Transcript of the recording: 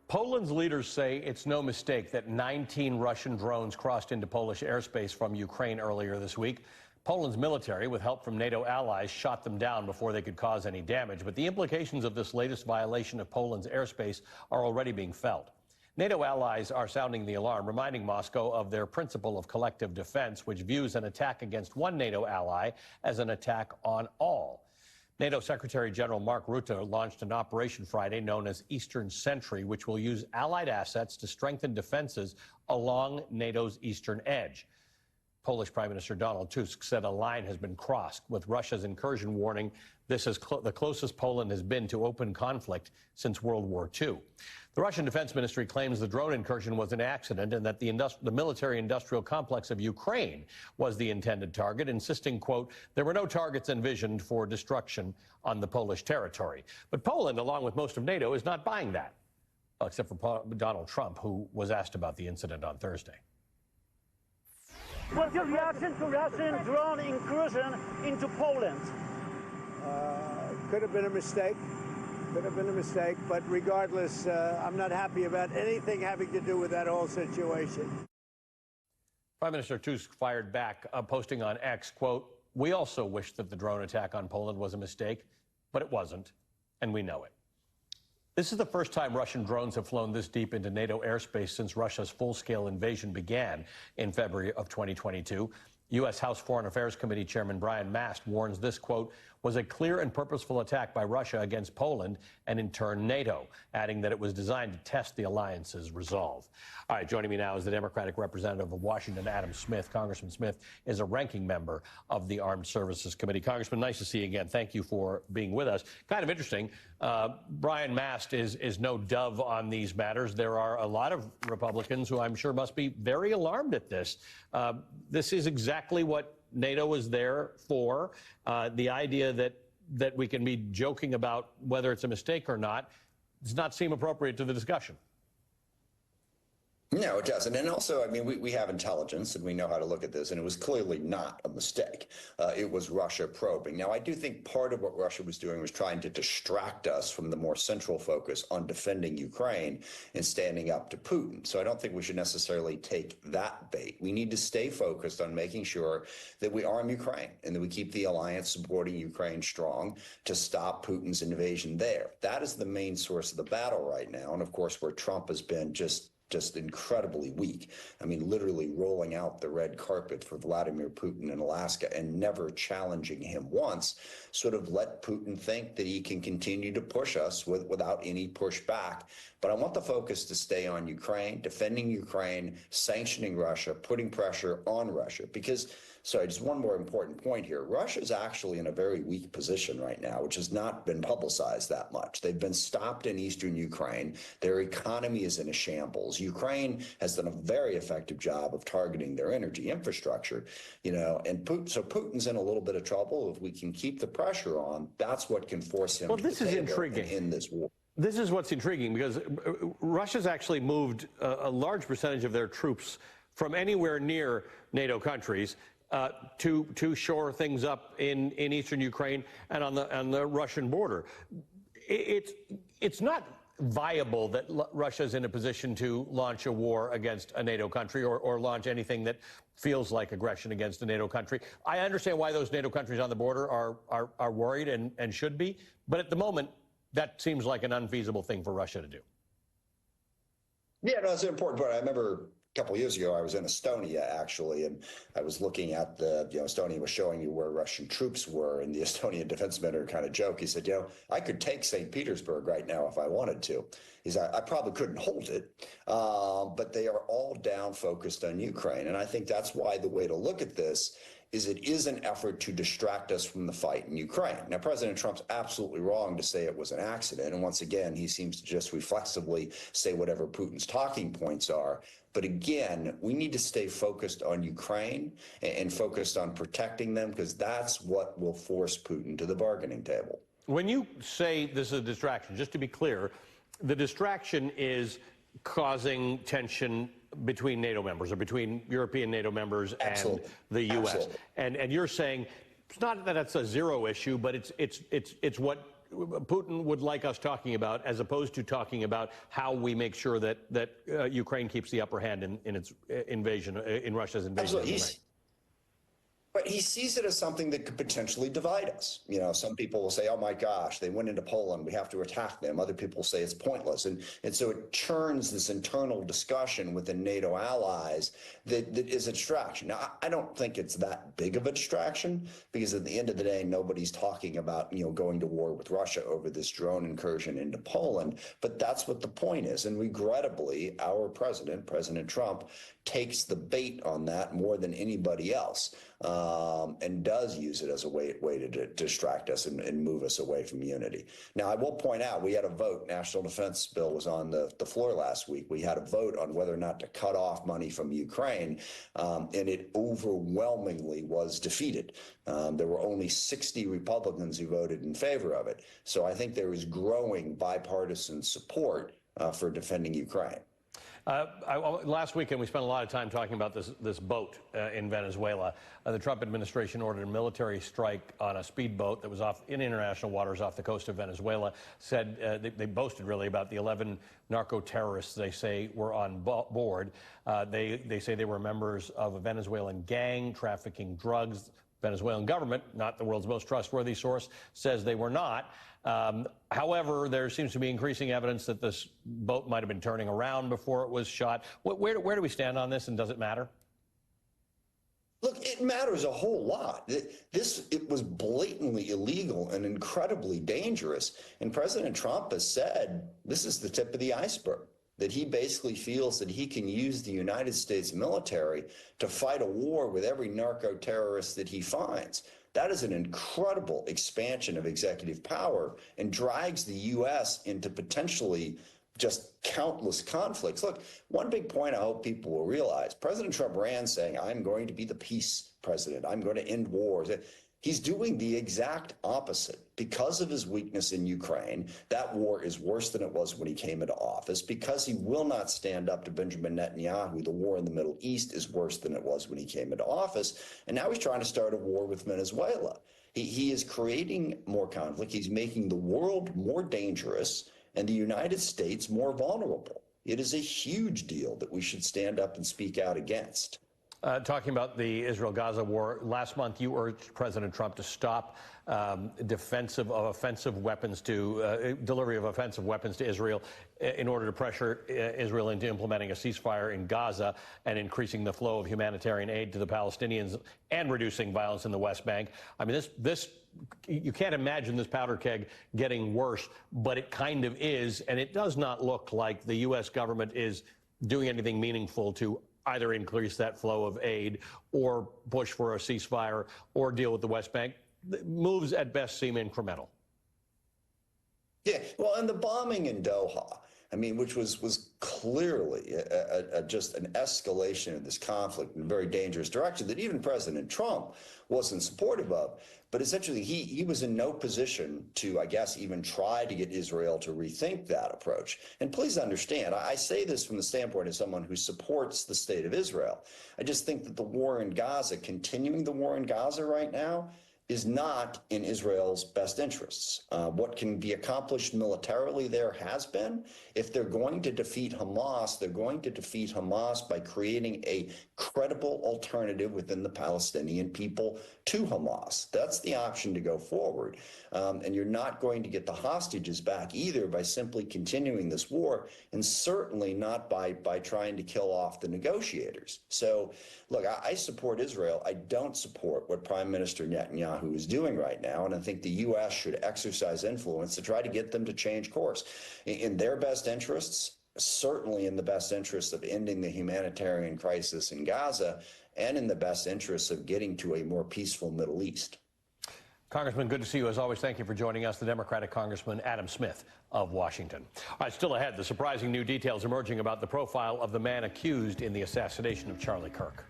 Poland's leaders say it's no mistake that 19 Russian drones crossed into Polish airspace from Ukraine earlier this week. Poland's military, with help from NATO allies, shot them down before they could cause any damage. But the implications of this latest violation of Poland's airspace are already being felt. NATO allies are sounding the alarm, reminding Moscow of their principle of collective defense, which views an attack against one NATO ally as an attack on all. NATO Secretary General Mark Rutte launched an operation Friday known as Eastern Sentry, which will use allied assets to strengthen defenses along NATO's eastern edge. Polish Prime Minister Donald Tusk said a line has been crossed, with Russia's incursion warning this is the closest Poland has been to open conflict since World War II. The Russian Defense Ministry claims the drone incursion was an accident and that the military-industrial complex of Ukraine was the intended target, insisting, quote, there were no targets envisioned for destruction on the Polish territory. But Poland, along with most of NATO, is not buying that, except for Donald Trump, who was asked about the incident on Thursday. What's your reaction to Russian drone incursion into Poland? Could have been a mistake. Could have been a mistake. But regardless, I'm not happy about anything having to do with that whole situation. Prime Minister Tusk fired back, posting on X, quote, we also wish that the drone attack on Poland was a mistake, but it wasn't, and we know it. This is the first time Russian drones have flown this deep into NATO airspace since Russia's full-scale invasion began in February of 2022. U.S. House Foreign Affairs Committee Chairman Brian Mast warns this, quote, was a clear and purposeful attack by Russia against Poland and, in turn, NATO, adding that it was designed to test the alliance's resolve. All right, joining me now is the Democratic representative of Washington, Adam Smith. Congressman Smith is a ranking member of the Armed Services Committee. Congressman, nice to see you again. Thank you for being with us. Kind of interesting. Brian Mast is no dove on these matters. There are a lot of Republicans who I'm sure must be very alarmed at this. This is exactly what NATO is there for. The idea that we can be joking about whether it's a mistake or not does not seem appropriate to the discussion. No, it doesn't. And also, I mean, we have intelligence and we know how to look at this, and it was clearly not a mistake. It was Russia probing. Now, I do think part of what Russia was doing was trying to distract us from the more central focus on defending Ukraine and standing up to Putin. So I don't think we should necessarily take that bait. We need to stay focused on making sure that we arm Ukraine and that we keep the alliance supporting Ukraine strong to stop Putin's invasion there. That is the main source of the battle right now. And of course, where Trump has been just incredibly weak. I mean, literally rolling out the red carpet for Vladimir Putin in Alaska and never challenging him once, sort of let Putin think that he can continue to push us without any pushback. But I want the focus to stay on Ukraine, defending Ukraine, sanctioning Russia, putting pressure on Russia. Because, sorry, just one more important point here. Russia is actually in a very weak position right now, which has not been publicized that much. They've been stopped in eastern Ukraine. Their economy is in a shambles. Ukraine has done a very effective job of targeting their energy infrastructure, you know, and Putin's in a little bit of trouble. If we can keep the pressure on, that's what can force him to this is intriguing in this war. This is what's intriguing, because Russia's actually moved a large percentage of their troops from anywhere near NATO countries to shore things up in eastern Ukraine and on the Russian border. It's not viable that Russia's in a position to launch a war against a NATO country or launch anything that feels like aggression against a NATO country. I understand why those NATO countries on the border are worried and should be, but at the moment, that seems like an unfeasible thing for Russia to do. Yeah, no, it's an important point. I remember a couple of years ago, I was in Estonia, actually, and I was looking at Estonia was showing you where Russian troops were, and the Estonian defense minister kind of joked. He said, I could take St. Petersburg right now if I wanted to. He said, I probably couldn't hold it, but they are all down focused on Ukraine. And I think that's why the way to look at this is it is an effort to distract us from the fight in Ukraine. Now, President Trump's absolutely wrong to say it was an accident. And once again, he seems to just reflexively say whatever Putin's talking points are. But again, we need to stay focused on Ukraine and focused on protecting them, because that's what will force Putin to the bargaining table. When you say this is a distraction, just to be clear, the distraction is causing tension between NATO members or between European NATO members and the U.S. And you're saying it's not that it's a zero issue, but it's what Putin would like us talking about, as opposed to talking about how we make sure that Ukraine keeps the upper hand in its invasion, in Russia's invasion of Ukraine. But he sees it as something that could potentially divide us. You know, some people will say, oh my gosh, they went into Poland, we have to attack them. Other people say it's pointless. And so it churns this internal discussion within NATO allies that is a distraction. Now, I don't think it's that big of a distraction, because at the end of the day, nobody's talking about, you know, going to war with Russia over this drone incursion into Poland. But that's what the point is. And regrettably, our president, President Trump, takes the bait on that more than anybody else, and does use it as a way to distract us and move us away from unity. Now, I will point out, we had a vote. National Defense Bill was on the floor last week. We had a vote on whether or not to cut off money from Ukraine, and it overwhelmingly was defeated. There were only 60 Republicans who voted in favor of it. So I think there is growing bipartisan support for defending Ukraine. Last weekend, we spent a lot of time talking about this boat in Venezuela. The Trump administration ordered a military strike on a speedboat that was off in international waters off the coast of Venezuela. Said they boasted really about the 11 narco-terrorists they say were on board. They say they were members of a Venezuelan gang trafficking drugs. Venezuelan government, not the world's most trustworthy source, says they were not. However, there seems to be increasing evidence that this boat might have been turning around before it was shot. Where do we stand on this, and does it matter? Look, it matters a whole lot. It was blatantly illegal and incredibly dangerous. And President Trump has said this is the tip of the iceberg, that he basically feels that he can use the United States military to fight a war with every narco-terrorist that he finds. That is an incredible expansion of executive power and drags the U.S. into potentially just countless conflicts. Look, one big point I hope people will realize, President Trump ran saying, I'm going to be the peace president. I'm going to end wars. He's doing the exact opposite. Because of his weakness in Ukraine, that war is worse than it was when he came into office. Because he will not stand up to Benjamin Netanyahu, the war in the Middle East is worse than it was when he came into office. And now he's trying to start a war with Venezuela. He is creating more conflict. He's making the world more dangerous and the United States more vulnerable. It is a huge deal that we should stand up and speak out against. Talking about the Israel-Gaza war, last month you urged President Trump to stop delivery of offensive weapons to Israel in order to pressure Israel into implementing a ceasefire in Gaza and increasing the flow of humanitarian aid to the Palestinians and reducing violence in the West Bank. I mean, you can't imagine this powder keg getting worse, but it kind of is, and it does not look like the U.S. government is doing anything meaningful to either increase that flow of aid or push for a ceasefire or deal with the West Bank. The moves at best seem incremental. Yeah, well, and the bombing in Doha, I mean, which was clearly just an escalation of this conflict in a very dangerous direction that even President Trump wasn't supportive of. But essentially, he was in no position to, I guess, even try to get Israel to rethink that approach. And please understand, I say this from the standpoint of someone who supports the state of Israel. I just think that the war in Gaza, continuing the war in Gaza right now, is not in Israel's best interests. What can be accomplished militarily there has been. If they're going to defeat Hamas, they're going to defeat Hamas by creating a credible alternative within the Palestinian people to Hamas. That's the option to go forward. And you're not going to get the hostages back either by simply continuing this war, and certainly not by trying to kill off the negotiators. So, look, I support Israel. I don't support what Prime Minister Netanyahu is doing right now, and I think the U.S. should exercise influence to try to get them to change course. In their best interests, certainly in the best interests of ending the humanitarian crisis in Gaza, and in the best interests of getting to a more peaceful Middle East. Congressman, good to see you as always. Thank you for joining us, the Democratic Congressman Adam Smith of Washington. All right, still ahead, the surprising new details emerging about the profile of the man accused in the assassination of Charlie Kirk.